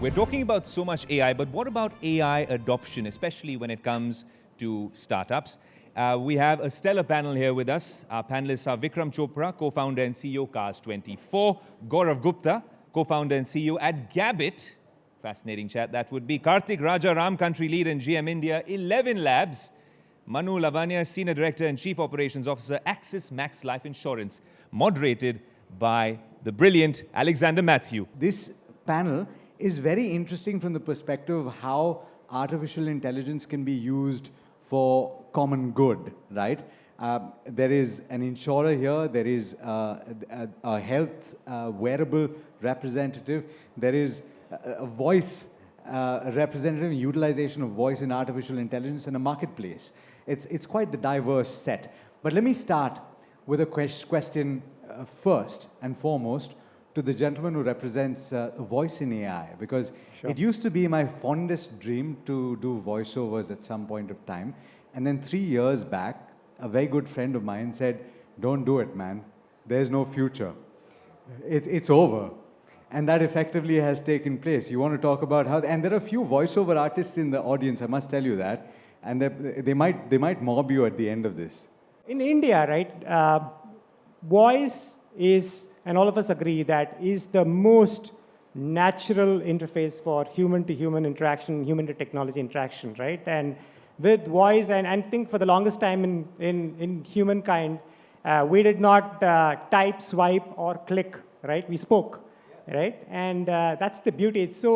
We're talking about so much AI, but what about AI adoption, especially when it comes to startups? We have a stellar panel here with us. Our panelists are Vikram Chopra, co-founder and CEO, Cars24, Gaurav Gupta, co-founder and CEO at Gabit. Fascinating chat that would be. Karthik Raja Ram, country lead and GM India, 11 Labs. Manu, Lavanya, senior director and chief operations officer, Axis Max Life Insurance, moderated by the brilliant Alexander Matthew. This panel is very interesting from the perspective of how artificial intelligence can be used for common good, right? There is an insurer here, there is a health wearable representative, there is a voice representative, utilization of voice in artificial intelligence in a marketplace. It's quite the diverse set. But let me start with a question first and foremost to the gentleman who represents voice in AI, because It used to be my fondest dream to do voiceovers at some point of time. And then 3 years back, a very good friend of mine said, "Don't do it, man. There's no future. It's over." And that effectively has taken place. You want to talk about how, and there are a few voiceover artists in the audience, I must tell you that, and they might mob you at the end of this. In India, right, voice is, and all of us agree, that is the most natural interface for human-to-human interaction, human-to-technology interaction, right? And with voice, and I think for the longest time in humankind, we did not type, swipe, or click, right? We spoke, right? And that's the beauty. It's so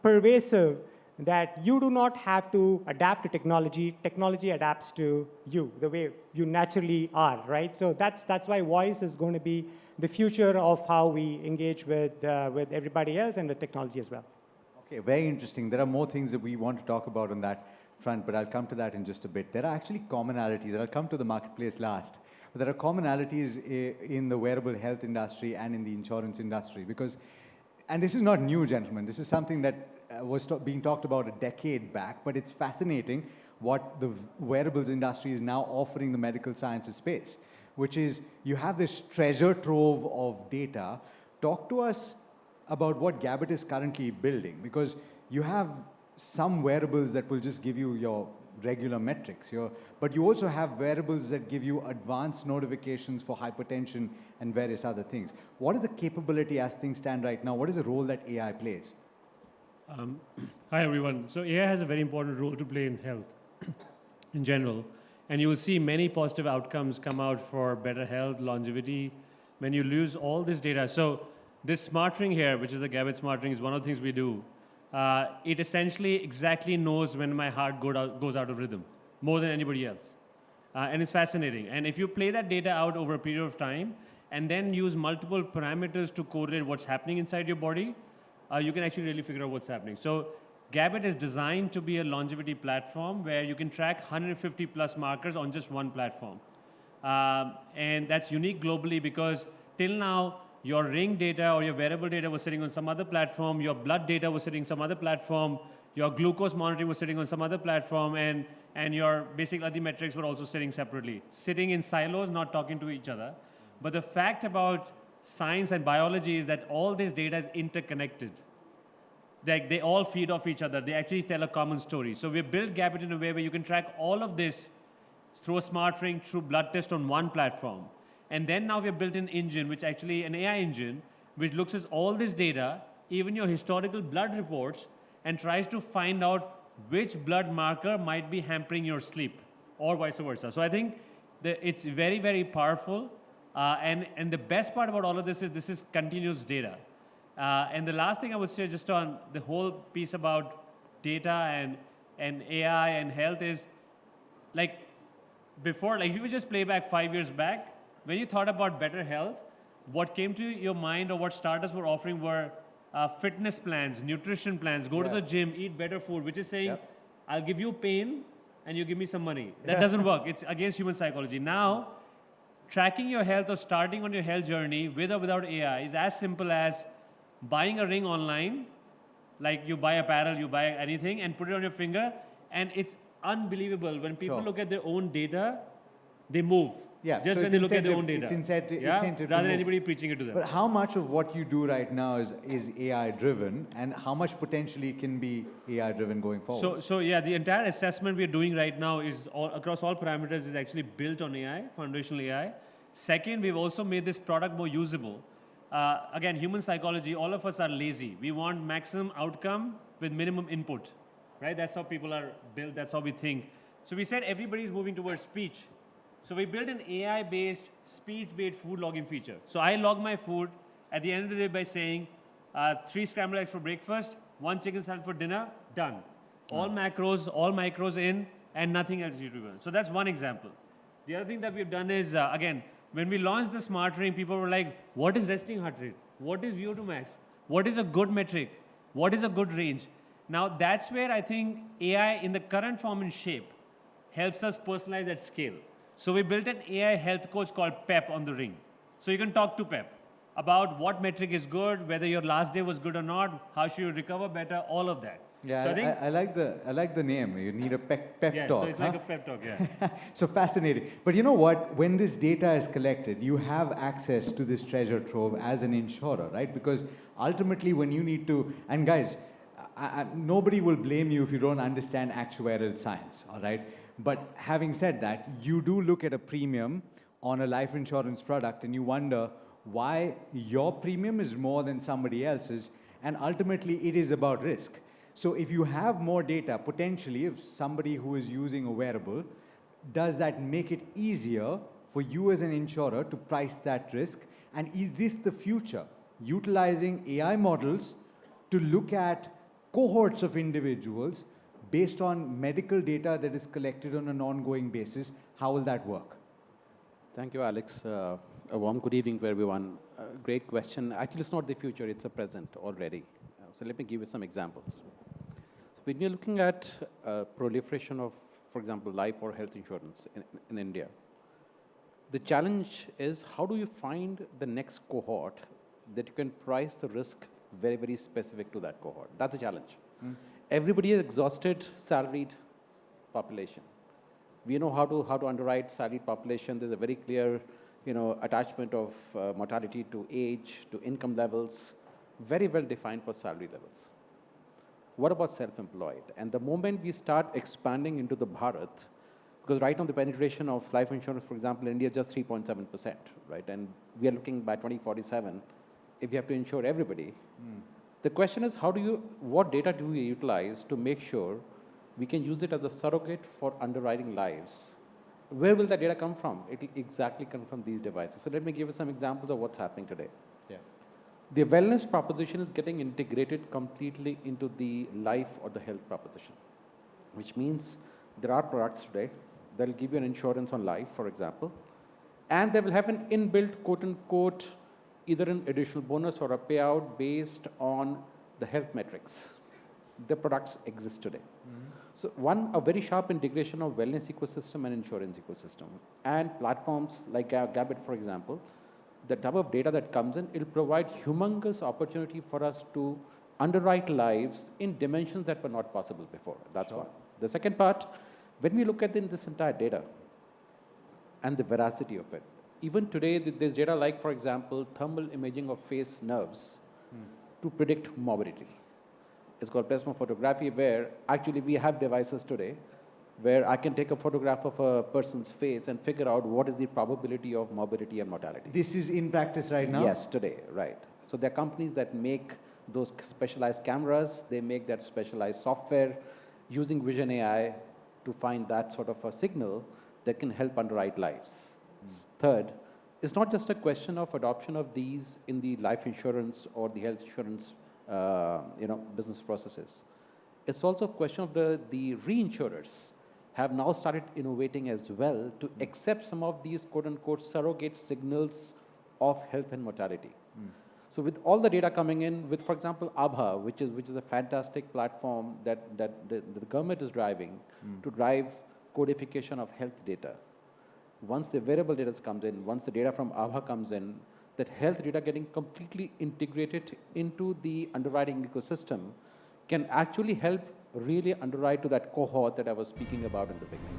pervasive that you do not have to adapt to technology. Technology adapts to you, the way you naturally are, right? So that's why voice is going to be the future of how we engage with everybody else and with technology as well. Okay, very interesting. There are more things that we want to talk about on that front, but I'll come to that in just a bit. There are actually commonalities, and I'll come to the marketplace last. But there are commonalities in the wearable health industry and in the insurance industry, because, and this is not new, gentlemen. This is something that was being talked about a decade back, but it's fascinating what the wearables industry is now offering the medical sciences space, which is you have this treasure trove of data. Talk to us about what Gabit is currently building, because you have some wearables that will just give you your regular metrics, but you also have wearables that give you advanced notifications for hypertension and various other things. What is the capability as things stand right now? What is the role that AI plays? Hi, everyone. So AI has a very important role to play in health in general. And you will see many positive outcomes come out for better health, longevity, when you lose all this data. So this smart ring here, which is the Gabit smart ring, is one of the things we do. It essentially exactly knows when my heart goes out of rhythm, more than anybody else. And it's fascinating. And if you play that data out over a period of time, and then use multiple parameters to correlate what's happening inside your body, you can actually really figure out what's happening. So Gabit is designed to be a longevity platform where you can track 150 plus markers on just one platform. And that's unique globally because till now, your ring data or your wearable data was sitting on some other platform, your blood data was sitting on some other platform, your glucose monitoring was sitting on some other platform, and your basic other metrics were also sitting separately, sitting in silos, not talking to each other. But the fact about science and biology is that all this data is interconnected. They all feed off each other. They actually tell a common story. So we built Gabit in a way where you can track all of this through a smart ring, through blood test on one platform. And then now we've built an engine, which actually an AI engine, which looks at all this data, even your historical blood reports, and tries to find out which blood marker might be hampering your sleep, or vice versa. So I think it's very, very powerful. And the best part about all of this is continuous data. And the last thing I would say just on the whole piece about data and AI and health is, like, before, like, if you would just play back 5 years back, when you thought about better health, what came to your mind or what startups were offering were fitness plans, nutrition plans, go to the gym, eat better food, which is saying, I'll give you pain and you give me some money. That doesn't work. It's against human psychology. Now, tracking your health or starting on your health journey with or without AI is as simple as buying a ring online, like you buy apparel, you buy anything, and put it on your finger, and it's unbelievable. When people look at their own data, they move. Yeah, just so when it's they look at their incentive- own data. it's incentive- yeah? incentive to Rather than move. anybody preaching it to them. But how much of what you do right now is AI driven, and how much potentially can be AI driven going forward? So yeah, the entire assessment we are doing right now is across all parameters is actually built on AI, foundational AI. Second, we've also made this product more usable. Again, human psychology, all of us are lazy. We want maximum outcome with minimum input, right? That's how people are built, that's how we think. So we said everybody's moving towards speech. So we built an AI-based, speech-based food logging feature. So I log my food at the end of the day by saying, 3 scrambled eggs for breakfast, 1 chicken salad for dinner, done. All macros, all micros in, and nothing else you do. So that's one example. The other thing that we've done is, again, when we launched the smart ring, people were like, what is resting heart rate? What is VO2 max? What is a good metric? What is a good range? Now that's where I think AI in the current form and shape helps us personalize at scale. So we built an AI health coach called Pep on the ring. So you can talk to Pep about what metric is good, whether your last day was good or not, how should you recover better, all of that. Yeah, so I like the name. You need a pep yeah, talk. so it's like a pep talk, yeah. So fascinating. But you know what? When this data is collected, you have access to this treasure trove as an insurer, right? Because ultimately, when you need to, and guys, nobody will blame you if you don't understand actuarial science, all right? But having said that, you do look at a premium on a life insurance product and you wonder why your premium is more than somebody else's, and ultimately it is about risk. So if you have more data, potentially, if somebody who is using a wearable, does that make it easier for you as an insurer to price that risk? And is this the future? Utilizing AI models to look at cohorts of individuals based on medical data that is collected on an ongoing basis, how will that work? Thank you, Alex. A warm good evening to everyone. Great question. Actually, it's not the future, it's a present already. So let me give you some examples. So when you're looking at proliferation of, for example, life or health insurance in India, the challenge is how do you find the next cohort that you can price the risk very, very specific to that cohort? That's a challenge. Everybody is exhausted salaried population. We know how to underwrite salaried population. There's a very clear, attachment of mortality to age, to income levels, very well defined for salary levels. What about self-employed? And the moment we start expanding into the Bharat, because right now the penetration of life insurance, for example, in India is just 3.7%, right? And we are looking by 2047, if you have to insure everybody, the question is what data do we utilize to make sure we can use it as a surrogate for underwriting lives? Where will that data come from? It will exactly come from these devices. So let me give you some examples of what's happening today. Yeah. The wellness proposition is getting integrated completely into the life or the health proposition, which means there are products today that will give you an insurance on life, for example, and they will have an inbuilt, quote unquote, either an additional bonus or a payout based on the health metrics. The products exist today. So a very sharp integration of wellness ecosystem and insurance ecosystem. And platforms like Gabit, for example, the type of data that comes in, it will provide humongous opportunity for us to underwrite lives in dimensions that were not possible before. That's one. The second part, when we look at this entire data and the veracity of it, even today, there's data like, for example, thermal imaging of face nerves to predict morbidity. It's called plasma photography, where actually we have devices today where I can take a photograph of a person's face and figure out what is the probability of morbidity and mortality. This is in practice right now? Yes, today, right. So there are companies that make those specialized cameras, they make that specialized software using Vision AI to find that sort of a signal that can help underwrite lives. Third, it's not just a question of adoption of these in the life insurance or the health insurance business processes. It's also a question of the reinsurers have now started innovating as well to accept some of these quote-unquote surrogate signals of health and mortality. So with all the data coming in, with, for example, ABHA, which is a fantastic platform that the government is driving to drive codification of health data. Once the wearable data comes in, once the data from ABHA comes in, that health data getting completely integrated into the underwriting ecosystem can actually help really underwrite to that cohort that I was speaking about in the beginning.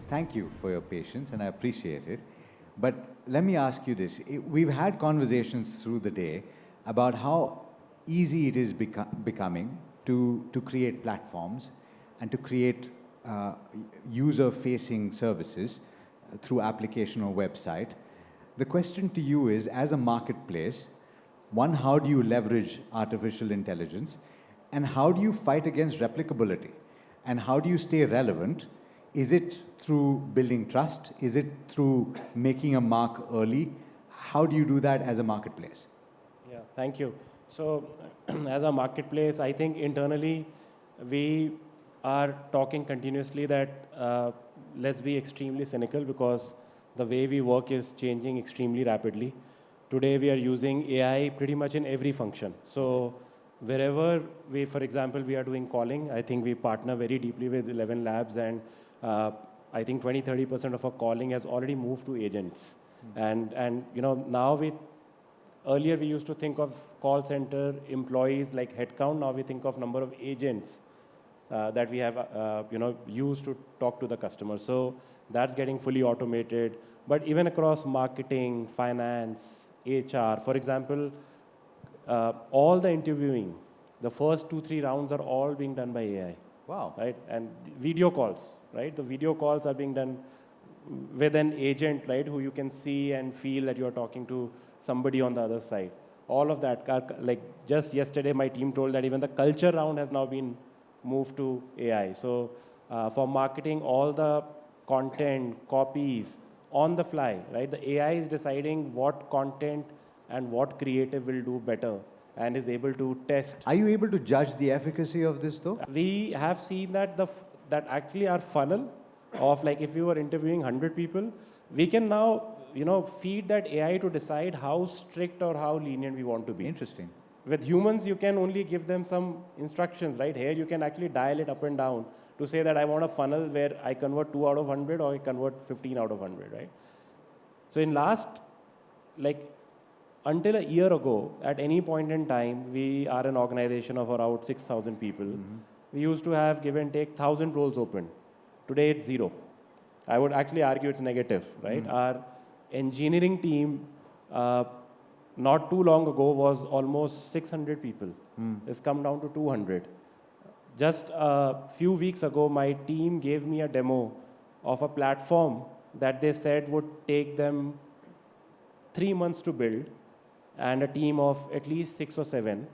Thank you for your patience, and I appreciate it. But let me ask you this. We've had conversations through the day about how easy it is becoming to create platforms and to create user-facing services through application or website. The question to you is, as a marketplace, one, how do you leverage artificial intelligence? And how do you fight against replicability? And how do you stay relevant? Is it through building trust? Is it through making a mark early? How do you do that as a marketplace? Yeah, thank you. So as a marketplace, I think internally we are talking continuously that let's be extremely cynical because the way we work is changing extremely rapidly. Today we are using AI pretty much in every function. So wherever we, for example, we are doing calling, I think we partner very deeply with 11 labs, and I think 20-30% of our calling has already moved to agents. And you know, now earlier we used to think of call center employees like headcount. Now we think of number of agents that we have used to talk to the customer. So that's getting fully automated. But even across marketing, finance, HR, for example, all the interviewing, the first 2-3 rounds are all being done by AI. Wow. Right? And video calls, right? The video calls are being done with an agent, right, who you can see and feel that you're talking to somebody on the other side. All of that, like just yesterday, my team told that even the culture round has now been moved to AI. So for marketing, all the content, copies, on the fly, right? The AI is deciding what content and what creative will do better and is able to test. Are you able to judge the efficacy of this though? We have seen that that actually our funnel of, like, if we were interviewing 100 people, we can now, feed that AI to decide how strict or how lenient we want to be. Interesting. With humans, you can only give them some instructions, right? Here, you can actually dial it up and down to say that I want a funnel where I convert 2 out of 100 or I convert 15 out of 100, right? So in last, until a year ago, at any point in time, we are an organization of around 6,000 people. Mm-hmm. We used to have, give and take, 1,000 roles open. Today, it's 0. I would actually argue it's negative, right? Mm-hmm. Our engineering team, not too long ago, was almost 600 people. It's come down to 200. Just a few weeks ago, my team gave me a demo of a platform that they said would take them 3 months to build, and a team of at least 6 or 7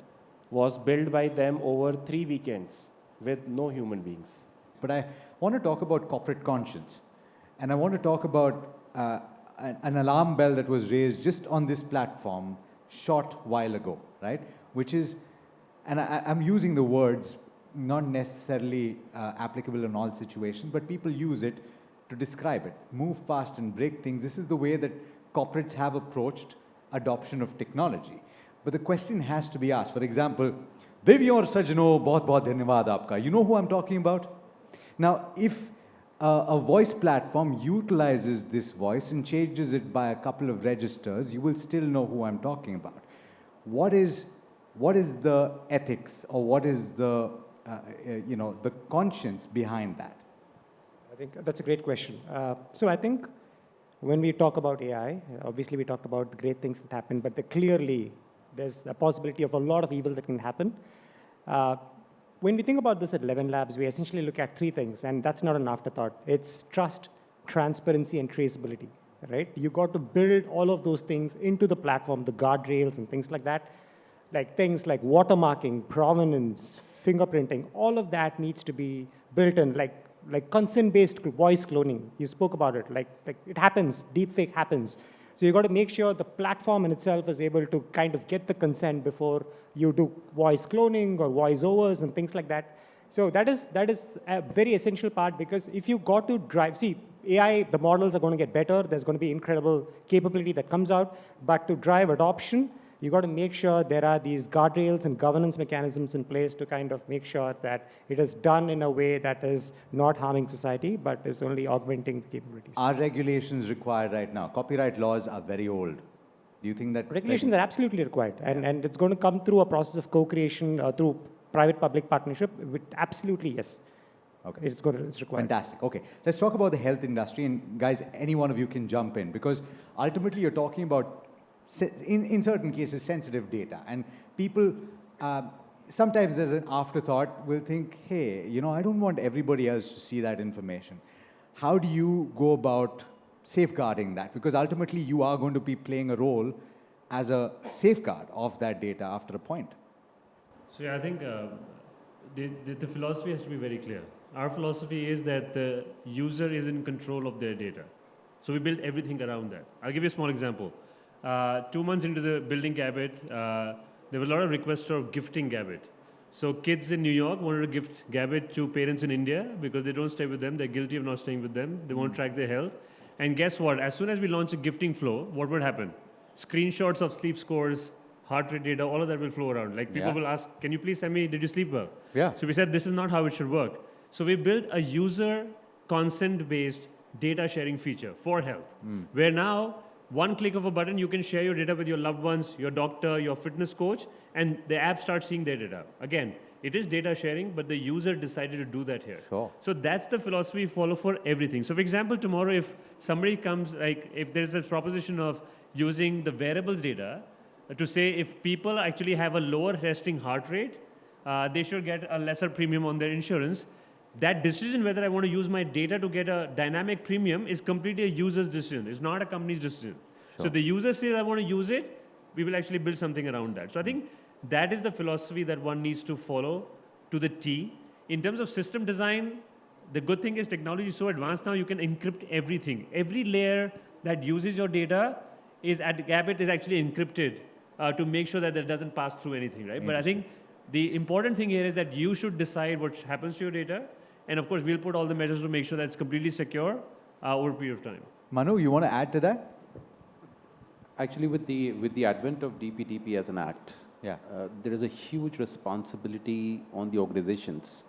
was built by them over 3 weekends with no human beings. But I want to talk about corporate conscience, and I want to talk about an alarm bell that was raised just on this platform short while ago, right? Which is, and I'm using the words not necessarily applicable in all situations, but people use it to describe it. Move fast and break things. This is the way that corporates have approached adoption of technology. But the question has to be asked. For example, Deviyon aur sajno, bahut bahut dhanyawad aapka. You know who I'm talking about? Now, if a voice platform utilizes this voice and changes it by a couple of registers, you will still know who I'm talking about. What is the ethics, or what is the the conscience behind that? I think that's a great question. So I think when we talk about AI, obviously we talked about the great things that happen, but clearly there's a possibility of a lot of evil that can happen. When we think about this at 11 Labs, we essentially look at 3 things, and that's not an afterthought. It's trust, transparency, and traceability, right? You got to build all of those things into the platform, the guardrails and things like that. Like things like watermarking, provenance, fingerprinting, all of that needs to be built in, like consent-based voice cloning. You spoke about it, like it happens, deepfake happens. So you got to make sure the platform in itself is able to kind of get the consent before you do voice cloning or voiceovers and things like that. So that is a very essential part, because if you got to drive, see, AI, the models are going to get better. There's going to be incredible capability that comes out. But to drive adoption, you got to make sure there are these guardrails and governance mechanisms in place to kind of make sure that it is done in a way that is not harming society, but is only augmenting the capabilities. Are regulations required right now? Copyright laws are very old. Do you think that... Regulations are absolutely required, and it's going to come through a process of co-creation through private-public partnership. Absolutely, yes. Okay. It's required. Fantastic. Okay, let's talk about the health industry. And guys, any one of you can jump in because ultimately you're talking about, in certain cases, sensitive data. And people, sometimes there's an afterthought, will think, hey, you know, I don't want everybody else to see that information. How do you go about safeguarding that? Because ultimately you are going to be playing a role as a safeguard of that data after a point. So yeah, I think the philosophy has to be very clear. Our philosophy is that the user is in control of their data. So we build everything around that. I'll give you a small example. 2 months into the building Gabit, there were a lot of requests for gifting Gabit. So kids in New York wanted to gift Gabit to parents in India because they don't stay with them. They're guilty of not staying with them. They won't track their health. And guess what? As soon as we launch a gifting flow, what would happen? Screenshots of sleep scores, heart rate data, all of that will flow around. Like people will ask, can you please send me, did you sleep well? Yeah. So we said, this is not how it should work. So we built a user consent-based data sharing feature for health, where now one click of a button, you can share your data with your loved ones, your doctor, your fitness coach, and the app starts seeing their data. Again, it is data sharing, but the user decided to do that here. Sure. So that's the philosophy we follow for everything. So for example, tomorrow if somebody comes, like if there's a proposition of using the wearables data to say if people actually have a lower resting heart rate, they should get a lesser premium on their insurance. That decision whether I want to use my data to get a dynamic premium is completely a user's decision. It's not a company's decision. Sure. So the user says I want to use it, we will actually build something around that. So I think that is the philosophy that one needs to follow to the T. In terms of system design, the good thing is technology is so advanced now you can encrypt everything. Every layer that uses your data is at Gabit is actually encrypted to make sure that it doesn't pass through anything, right? But I think the important thing here is that you should decide what happens to your data. And of course, we'll put all the measures to make sure that it's completely secure over a period of time. Manu, you want to add to that? Actually, with the advent of DPDP as an act, Yeah. there is a huge responsibility on the organizations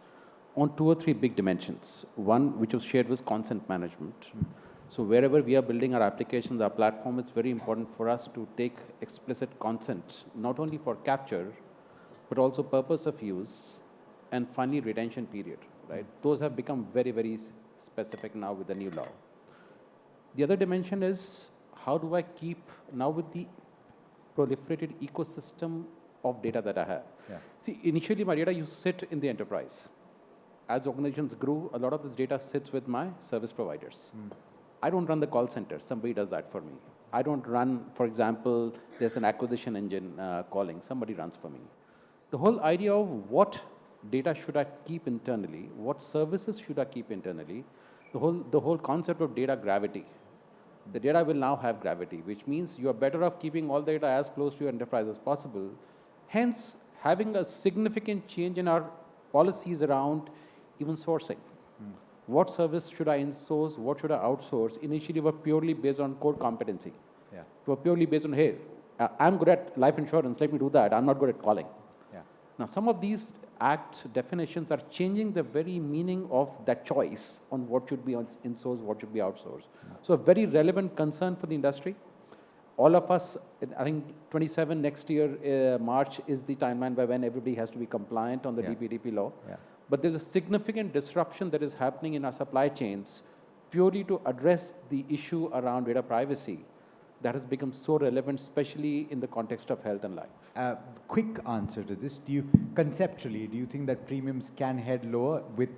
on 2 or 3 big dimensions. One, which was shared, was consent management. So wherever we are building our applications, our platform, it's very important for us to take explicit consent, not only for capture, but also purpose of use, and finally retention period, right? Those have become very, very specific now with the new law. The other dimension is, how do I keep, now with the proliferated ecosystem of data that I have. Yeah. See, initially my data used to sit in the enterprise. As organizations grew, a lot of this data sits with my service providers. I don't run the call center. Somebody does that for me. I don't run, for example, there's an acquisition engine calling. Somebody runs for me. The whole idea of what data should I keep internally, what services should I keep internally, the whole concept of data gravity. The data will now have gravity, which means you are better off keeping all the data as close to your enterprise as possible. Hence, having a significant change in our policies around even sourcing. What service should I insource? What should I outsource? Initially, were purely based on core competency. Yeah. Were purely based on, hey, I'm good at life insurance, let me do that. I'm not good at calling. Yeah. Now, some of these act definitions are changing the very meaning of that choice on what should be insourced, what should be outsourced. So a very relevant concern for the industry. All of us, I think 27 next year, March is the timeline by when everybody has to be compliant on the DPDP law. Yeah. But there's a significant disruption that is happening in our supply chains purely to address the issue around data privacy that has become so relevant, especially in the context of health and life. Quick answer to this. Conceptually, do you think that premiums can head lower with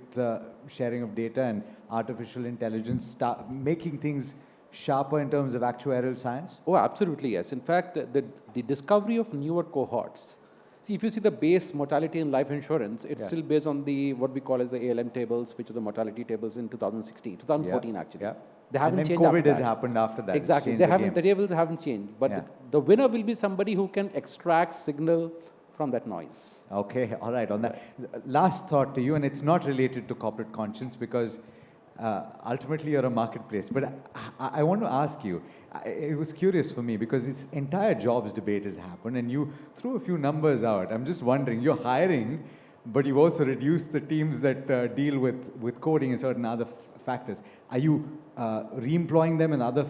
sharing of data and artificial intelligence, making things sharper in terms of actuarial science? Oh, absolutely, yes. In fact, the discovery of newer cohorts. See, if you see the base mortality in life insurance, it's still based on what we call as the ALM tables, which are the mortality tables in 2014 actually. Yeah. They haven't and then changed COVID after has that. happened after that. Exactly. The tables haven't changed. But the winner will be somebody who can extract signal from that noise. Okay, all right. On that, last thought to you, and it's not related to corporate conscience because ultimately you're a marketplace. But I want to ask you, it was curious for me because this entire jobs debate has happened and you threw a few numbers out. I'm just wondering, you're hiring, but you've also reduced the teams that deal with coding and certain other factors. Are you re-employing them in other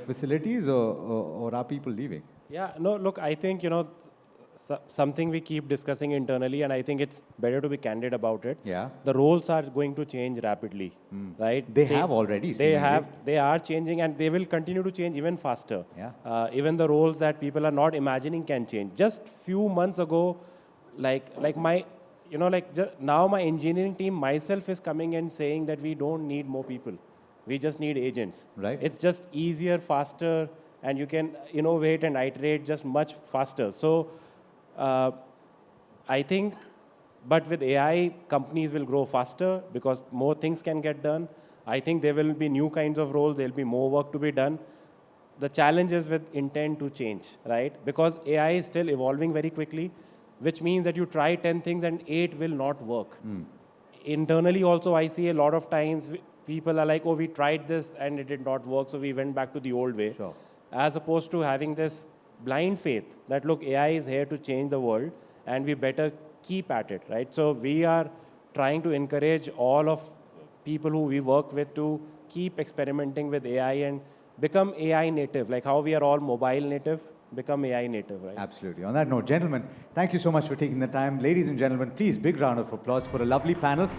facilities or are people leaving? Yeah, no, look, I think, something we keep discussing internally, and I think it's better to be candid about it. Yeah. The roles are going to change rapidly, right? They have already, seemingly. They are changing, and they will continue to change even faster. Yeah. Even the roles that people are not imagining can change. Just few months ago, like my, now my engineering team myself is coming and saying that we don't need more people. We just need agents. Right. It's just easier, faster, and you can innovate and iterate just much faster. So I think, but with AI, companies will grow faster because more things can get done. I think there will be new kinds of roles. There will be more work to be done. The challenge is with intent to change, right? Because AI is still evolving very quickly, which means that you try 10 things and 8 will not work. Internally also, I see a lot of times people are like, oh, we tried this and it did not work, so we went back to the old way. Sure. As opposed to having this blind faith that, look, AI is here to change the world and we better keep at it, right? So we are trying to encourage all of people who we work with to keep experimenting with AI and become AI native, like how we are all mobile native, become AI native, right? Absolutely. On that note, gentlemen, thank you so much for taking the time. Ladies and gentlemen, please, big round of applause for a lovely panel.